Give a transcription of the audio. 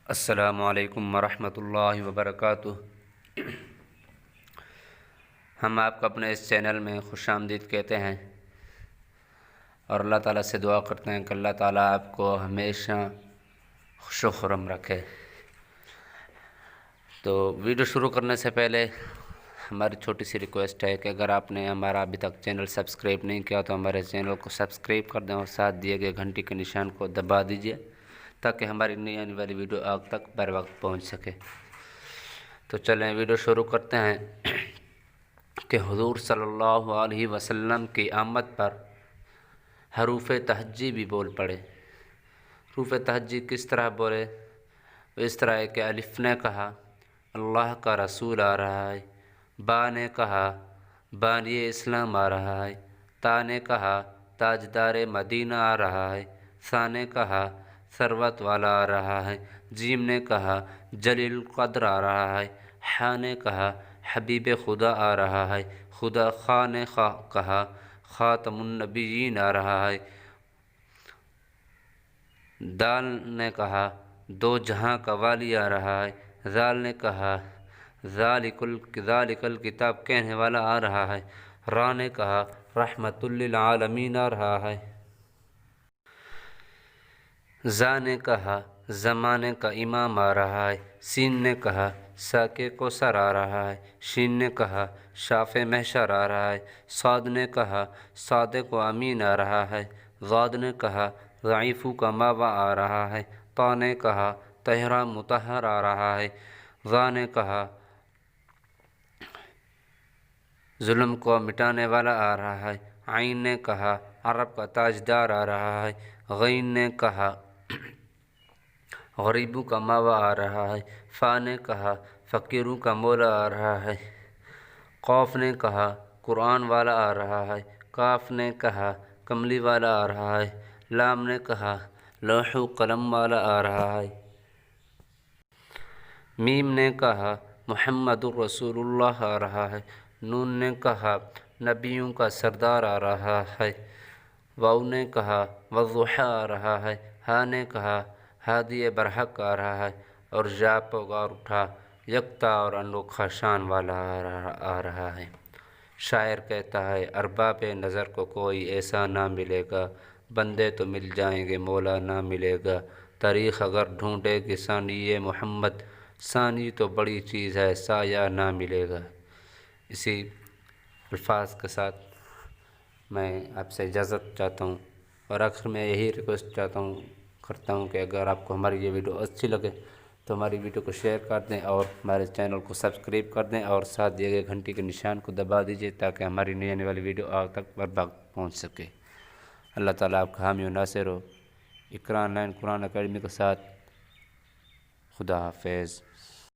السلام علیکم ورحمۃ اللہ وبرکاتہ۔ ہم آپ کو اپنے اس چینل میں خوش آمدید کہتے ہیں اور اللہ تعالیٰ سے دعا کرتے ہیں کہ اللہ تعالیٰ آپ کو ہمیشہ خوش و خرم رکھے۔ تو ویڈیو شروع کرنے سے پہلے ہماری چھوٹی سی ریکویسٹ ہے کہ اگر آپ نے ہمارا ابھی تک چینل سبسکرائب نہیں کیا تو ہمارے چینل کو سبسکرائب کر دیں اور ساتھ دیے گئے گھنٹی کے نشان کو دبا دیجیے تاکہ ہماری نئی آنے والی ویڈیو آپ تک بر وقت پہنچ سکے۔ تو چلیں ویڈیو شروع کرتے ہیں کہ حضور صلی اللہ علیہ وسلم کی آمد پر حروف تہجی بھی بول پڑے۔ حروف تہجی کس طرح بولے؟ اس طرح ہے کہ الف نے کہا اللہ کا رسول آ رہا ہے، با نے کہا بانی اسلام آ رہا ہے، تا نے کہا تاجدار مدینہ آ رہا ہے، ثا نے کہا ثروت والا آ رہا ہے، جیم نے کہا جلیل القدر آ رہا ہے، حا نے کہا حبیب خدا آ رہا ہے، خا نے کہا خاتم النبیین آ رہا ہے، دال نے کہا دو جہاں کا والی آ رہا ہے، ذال نے کہا ذالک الکتاب کہنے والا آ رہا ہے، را نے کہا رحمت للعالمین آ رہا ہے، زا نے کہا زمانے کا امام آ رہا ہے، سین نے کہا ساکے کوثر آ رہا ہے، شین نے کہا شاف محشر آ رہا ہے، صاد نے کہا صادق و امین آ رہا ہے، ضاد نے کہا ضعیفو کا ماوا آ رہا ہے، طا نے کہا طہرہ مطہر آ رہا ہے، ظا نے کہا ظلم کو مٹانے والا آ رہا ہے، عین نے کہا عرب کا تاجدار آ رہا ہے، غین نے کہا غریبوں کا ماوا آ رہا ہے، فا نے کہا فقیروں کا مولا آ رہا ہے، قوف نے کہا قرآن والا آ رہا ہے، کاف نے کہا کملی والا آ رہا ہے، لام نے کہا لوح و قلم والا آ رہا ہے، میم نے کہا محمد الرسول اللہ آ رہا ہے، نون نے کہا نبیوں کا سردار آ رہا ہے، واو نے کہا والضحی آ رہا ہے، ہا نے کہا ہادی برحق آ رہا ہے، اور جا پگار اٹھا یکتا اور انوکھا شان والا آ رہا ہے۔ شاعر کہتا ہے ارباب نظر کو کوئی ایسا نہ ملے گا، بندے تو مل جائیں گے مولا نہ ملے گا، تاریخ اگر ڈھونڈے گی ثانی محمد، ثانی تو بڑی چیز ہے سایہ نہ ملے گا۔ اسی الفاظ کے ساتھ میں آپ سے اجازت چاہتا ہوں اور آخر میں یہی ریکویسٹ کرتا ہوں کہ اگر آپ کو ہماری یہ ویڈیو اچھی لگے تو ہماری ویڈیو کو شیئر کر دیں اور ہمارے چینل کو سبسکرائب کر دیں اور ساتھ دیے گئے گھنٹی کے نشان کو دبا دیجیے تاکہ ہماری نئی آنے والی ویڈیو آپ تک بر وقت پہنچ سکے۔ اللہ تعالیٰ آپ کا حامی و ناصر ہو۔ اقرا آن لائن قرآن اکیڈمی کے ساتھ خدا حافظ۔